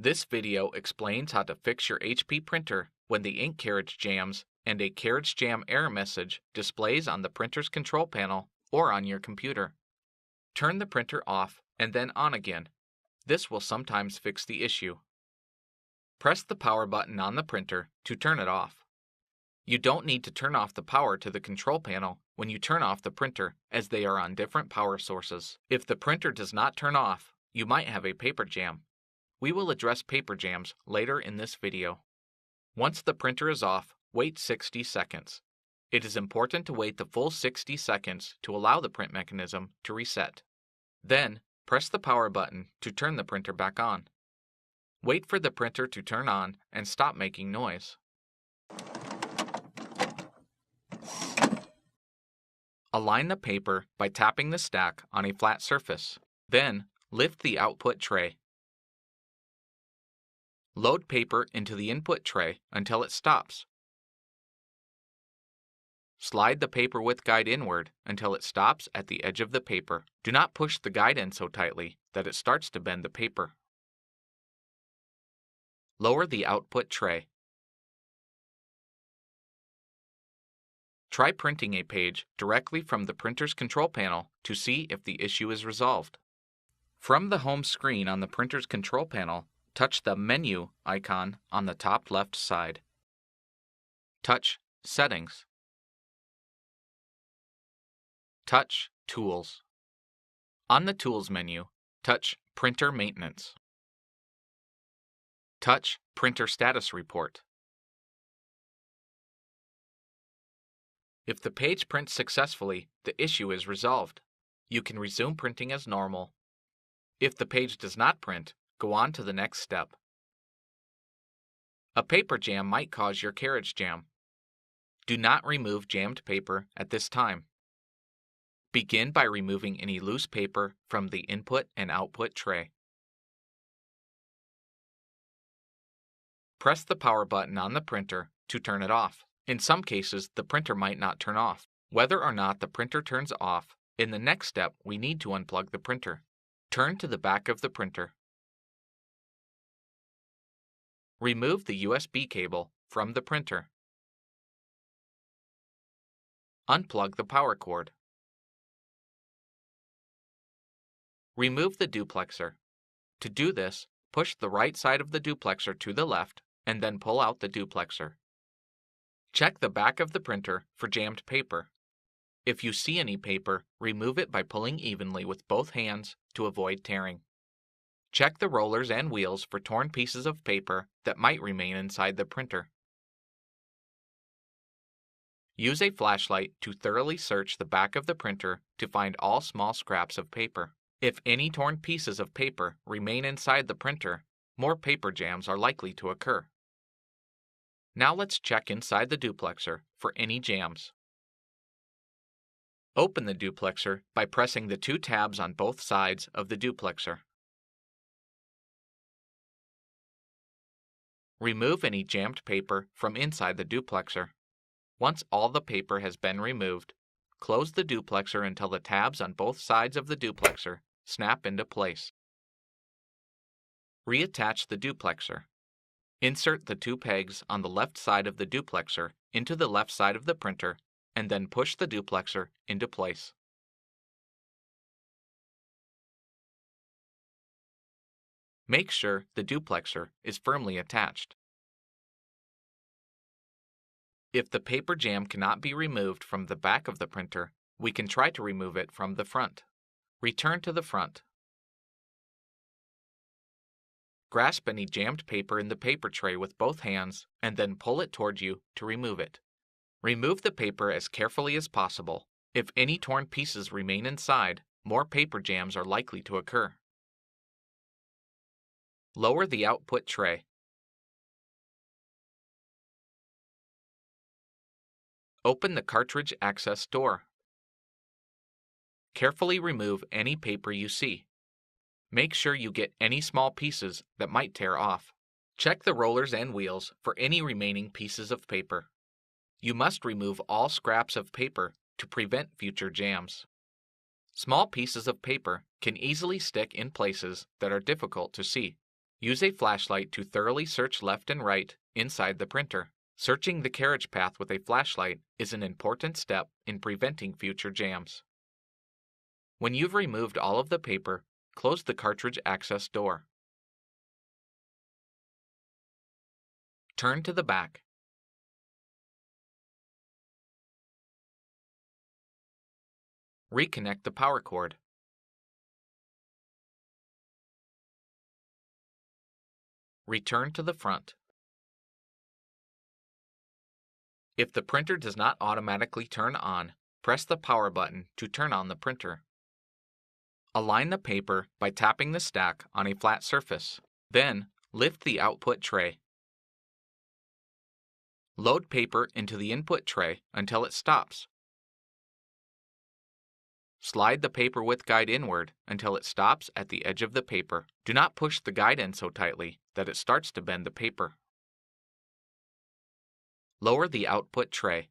This video explains how to fix your HP printer when the ink carriage jams and a Carriage Jam error message displays on the printer's control panel or on your computer. Turn the printer off and then on again. This will sometimes fix the issue. Press the power button on the printer to turn it off. You don't need to turn off the power to the control panel when you turn off the printer, as they are on different power sources. If the printer does not turn off, you might have a paper jam. We will address paper jams later in this video. Once the printer is off, wait 60 seconds. It is important to wait the full 60 seconds to allow the print mechanism to reset. Then, press the power button to turn the printer back on. Wait for the printer to turn on and stop making noise. Align the paper by tapping the stack on a flat surface. Then, lift the output tray. Load paper into the input tray until it stops. Slide the paper width guide inward until it stops at the edge of the paper. Do not push the guide in so tightly that it starts to bend the paper. Lower the output tray. Try printing a page directly from the printer's control panel to see if the issue is resolved. From the home screen on the printer's control panel, touch the Menu icon on the top left side. Touch Settings. Touch Tools. On the Tools menu, touch Printer Maintenance. Touch Printer Status Report. If the page prints successfully, the issue is resolved. You can resume printing as normal. If the page does not print, go on to the next step. A paper jam might cause your carriage jam. Do not remove jammed paper at this time. Begin by removing any loose paper from the input and output tray. Press the power button on the printer to turn it off. In some cases, the printer might not turn off. Whether or not the printer turns off, in the next step we need to unplug the printer. Turn to the back of the printer. Remove the USB cable from the printer. Unplug the power cord. Remove the duplexer. To do this, push the right side of the duplexer to the left and then pull out the duplexer. Check the back of the printer for jammed paper. If you see any paper, remove it by pulling evenly with both hands to avoid tearing. Check the rollers and wheels for torn pieces of paper that might remain inside the printer. Use a flashlight to thoroughly search the back of the printer to find all small scraps of paper. If any torn pieces of paper remain inside the printer, more paper jams are likely to occur. Now let's check inside the duplexer for any jams. Open the duplexer by pressing the two tabs on both sides of the duplexer. Remove any jammed paper from inside the duplexer. Once all the paper has been removed, close the duplexer until the tabs on both sides of the duplexer snap into place. Reattach the duplexer. Insert the two pegs on the left side of the duplexer into the left side of the printer and then push the duplexer into place. Make sure the duplexer is firmly attached. If the paper jam cannot be removed from the back of the printer, we can try to remove it from the front. Return to the front. Grasp any jammed paper in the paper tray with both hands and then pull it toward you to remove it. Remove the paper as carefully as possible. If any torn pieces remain inside, more paper jams are likely to occur. Lower the output tray. Open the cartridge access door. Carefully remove any paper you see. Make sure you get any small pieces that might tear off. Check the rollers and wheels for any remaining pieces of paper. You must remove all scraps of paper to prevent future jams. Small pieces of paper can easily stick in places that are difficult to see. Use a flashlight to thoroughly search left and right inside the printer. Searching the carriage path with a flashlight is an important step in preventing future jams. When you've removed all of the paper, close the cartridge access door. Turn to the back. Reconnect the power cord. Return to the front. If the printer does not automatically turn on, press the power button to turn on the printer. Align the paper by tapping the stack on a flat surface. Then, lift the output tray. Load paper into the input tray until it stops. Slide the paper width guide inward until it stops at the edge of the paper. Do not push the guide in so tightly that it starts to bend the paper. Lower the output tray.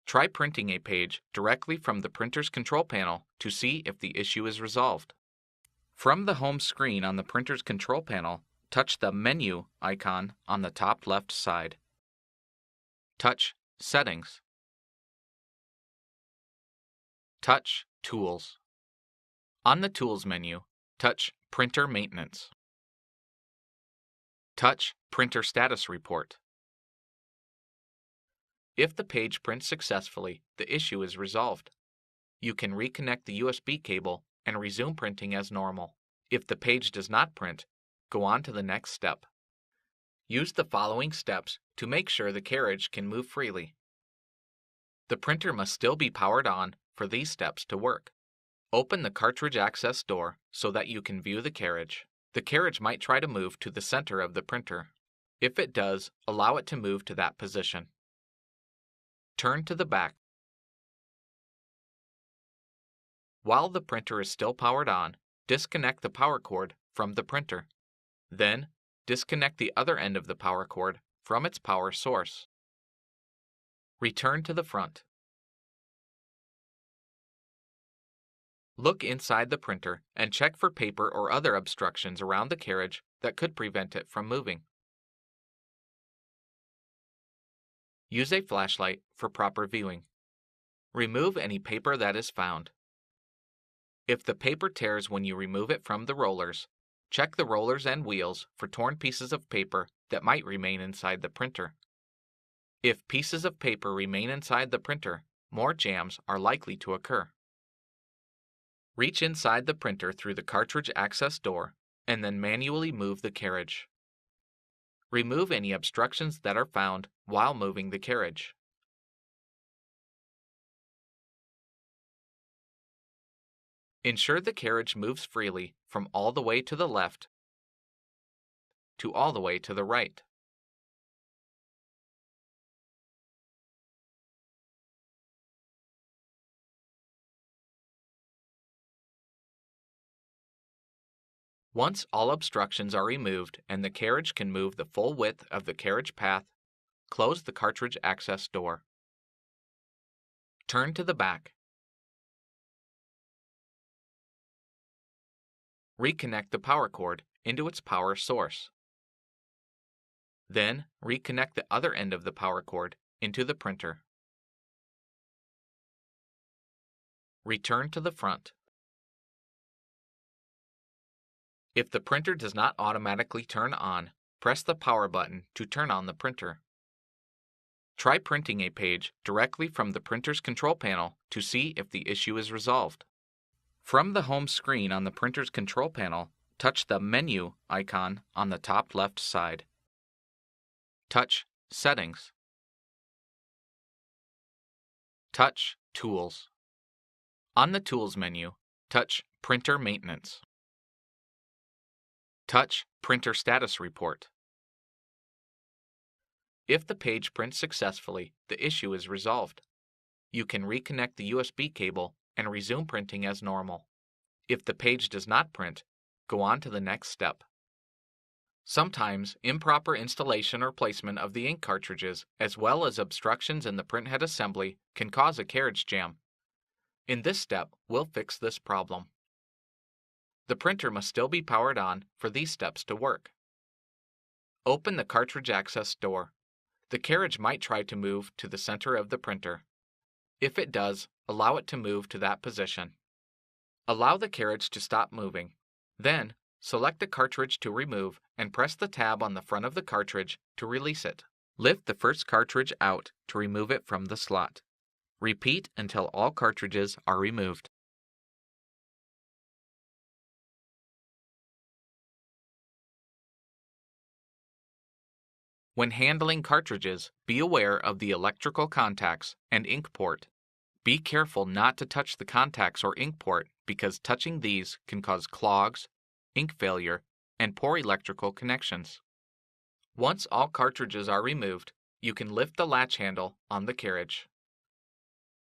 Try printing a page directly from the printer's control panel to see if the issue is resolved. From the home screen on the printer's control panel, touch the Menu icon on the top left side. Touch Settings. Touch Tools. On the Tools menu, touch Printer Maintenance. Touch Printer Status Report. If the page prints successfully, the issue is resolved. You can reconnect the USB cable and resume printing as normal. If the page does not print, go on to the next step. Use the following steps to make sure the carriage can move freely. The printer must still be powered on for these steps to work. Open the cartridge access door so that you can view the carriage. The carriage might try to move to the center of the printer. If it does, allow it to move to that position. Turn to the back. While the printer is still powered on, disconnect the power cord from the printer. Then, disconnect the other end of the power cord from its power source. Return to the front. Look inside the printer and check for paper or other obstructions around the carriage that could prevent it from moving. Use a flashlight for proper viewing. Remove any paper that is found. If the paper tears when you remove it from the rollers, check the rollers and wheels for torn pieces of paper that might remain inside the printer. If pieces of paper remain inside the printer, more jams are likely to occur. Reach inside the printer through the cartridge access door and then manually move the carriage. Remove any obstructions that are found while moving the carriage. Ensure the carriage moves freely from all the way to the left to all the way to the right. Once all obstructions are removed and the carriage can move the full width of the carriage path, close the cartridge access door. Turn to the back. Reconnect the power cord into its power source. Then, reconnect the other end of the power cord into the printer. Return to the front. If the printer does not automatically turn on, press the power button to turn on the printer. Try printing a page directly from the printer's control panel to see if the issue is resolved. From the home screen on the printer's control panel, touch the Menu icon on the top left side. Touch Settings. Touch Tools. On the Tools menu, touch Printer Maintenance. Touch Printer Status Report. If the page prints successfully, the issue is resolved. You can reconnect the USB cable and resume printing as normal. If the page does not print, go on to the next step. Sometimes, improper installation or placement of the ink cartridges, as well as obstructions in the printhead assembly, can cause a carriage jam. In this step, we'll fix this problem. The printer must still be powered on for these steps to work. Open the cartridge access door. The carriage might try to move to the center of the printer. If it does, allow it to move to that position. Allow the carriage to stop moving. Then, select the cartridge to remove and press the tab on the front of the cartridge to release it. Lift the first cartridge out to remove it from the slot. Repeat until all cartridges are removed. When handling cartridges, be aware of the electrical contacts and ink port. Be careful not to touch the contacts or ink port because touching these can cause clogs, ink failure, and poor electrical connections. Once all cartridges are removed, you can lift the latch handle on the carriage.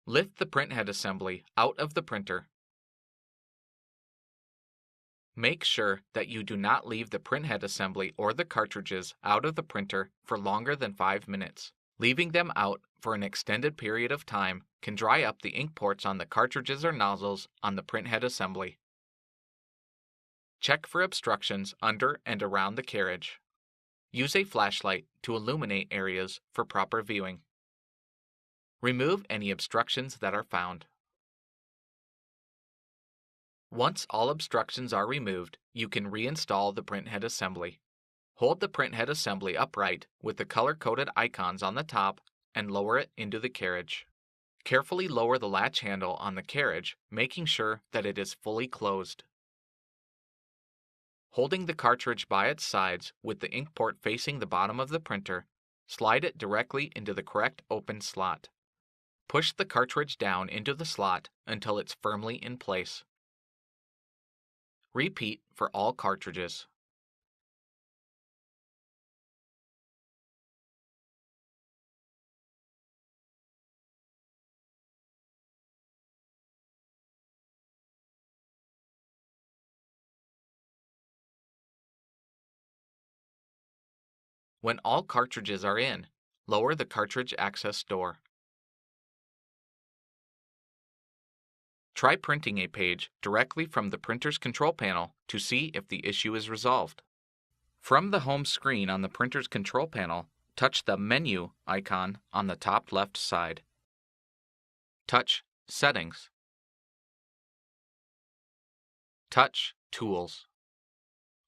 Lift the printhead assembly out of the printer. Make sure that you do not leave the printhead assembly or the cartridges out of the printer for longer than 5 minutes. Leaving them out for an extended period of time can dry up the ink ports on the cartridges or nozzles on the printhead assembly. Check for obstructions under and around the carriage. Use a flashlight to illuminate areas for proper viewing. Remove any obstructions that are found. Once all obstructions are removed, you can reinstall the printhead assembly. Hold the printhead assembly upright with the color-coded icons on the top and lower it into the carriage. Carefully lower the latch handle on the carriage, making sure that it is fully closed. Holding the cartridge by its sides with the ink port facing the bottom of the printer, slide it directly into the correct open slot. Push the cartridge down into the slot until it's firmly in place. Repeat for all cartridges. When all cartridges are in, lower the cartridge access door. Try printing a page directly from the printer's control panel to see if the issue is resolved. From the home screen on the printer's control panel, touch the Menu icon on the top left side. Touch Settings. Touch Tools.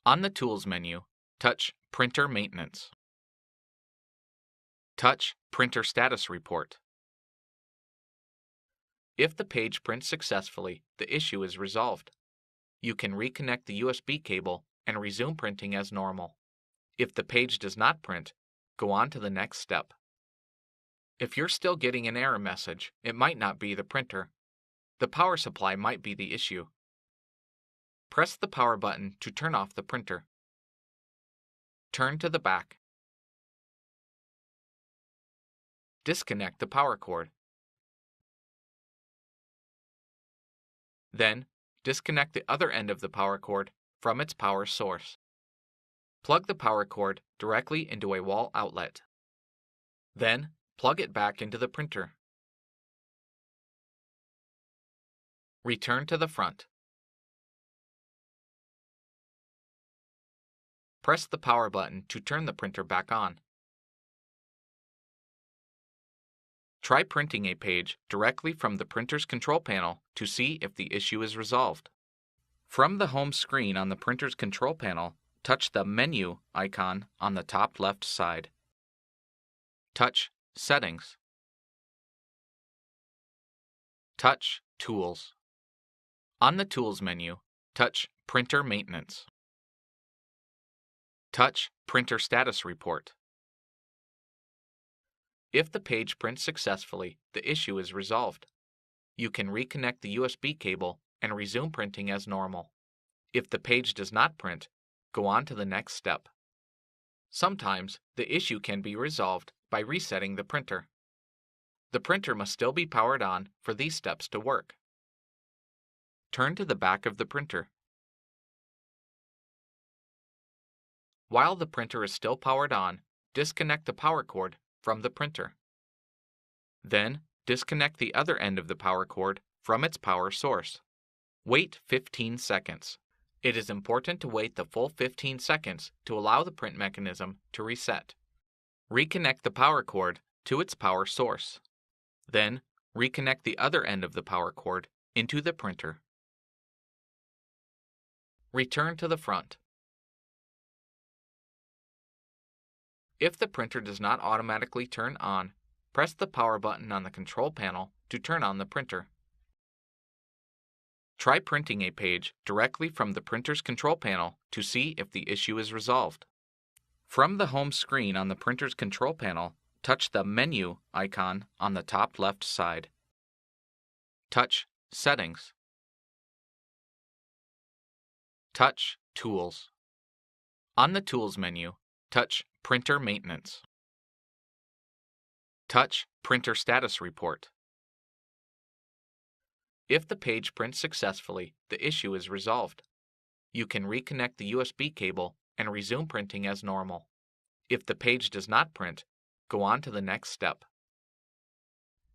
On the Tools menu, touch Printer Maintenance. Touch Printer Status Report. If the page prints successfully, the issue is resolved. You can reconnect the USB cable and resume printing as normal. If the page does not print, go on to the next step. If you're still getting an error message, it might not be the printer. The power supply might be the issue. Press the power button to turn off the printer. Turn to the back. Disconnect the power cord. Then, disconnect the other end of the power cord from its power source. Plug the power cord directly into a wall outlet. Then, plug it back into the printer. Return to the front. Press the power button to turn the printer back on. Try printing a page directly from the printer's control panel to see if the issue is resolved. From the home screen on the printer's control panel, touch the Menu icon on the top left side. Touch Settings. Touch Tools. On the Tools menu, touch Printer Maintenance. Touch Printer Status Report. If the page prints successfully, the issue is resolved. You can reconnect the USB cable and resume printing as normal. If the page does not print, go on to the next step. Sometimes, the issue can be resolved by resetting the printer. The printer must still be powered on for these steps to work. Turn to the back of the printer. While the printer is still powered on, disconnect the power cord from the printer. Then, disconnect the other end of the power cord from its power source. Wait 15 seconds. It is important to wait the full 15 seconds to allow the print mechanism to reset. Reconnect the power cord to its power source. Then, reconnect the other end of the power cord into the printer. Return to the front. If the printer does not automatically turn on, press the power button on the control panel to turn on the printer. Try printing a page directly from the printer's control panel to see if the issue is resolved. From the home screen on the printer's control panel, touch the Menu icon on the top left side. Touch Settings. Touch Tools. On the Tools menu, touch Printer Maintenance. Touch Printer Status Report. If the page prints successfully, the issue is resolved. You can reconnect the USB cable and resume printing as normal. If the page does not print, go on to the next step.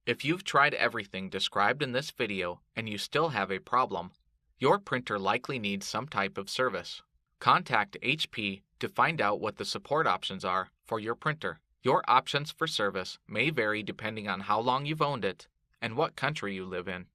If you've tried everything described in this video and you still have a problem, your printer likely needs some type of service. Contact HP to find out what the support options are for your printer. Your options for service may vary depending on how long you've owned it and what country you live in.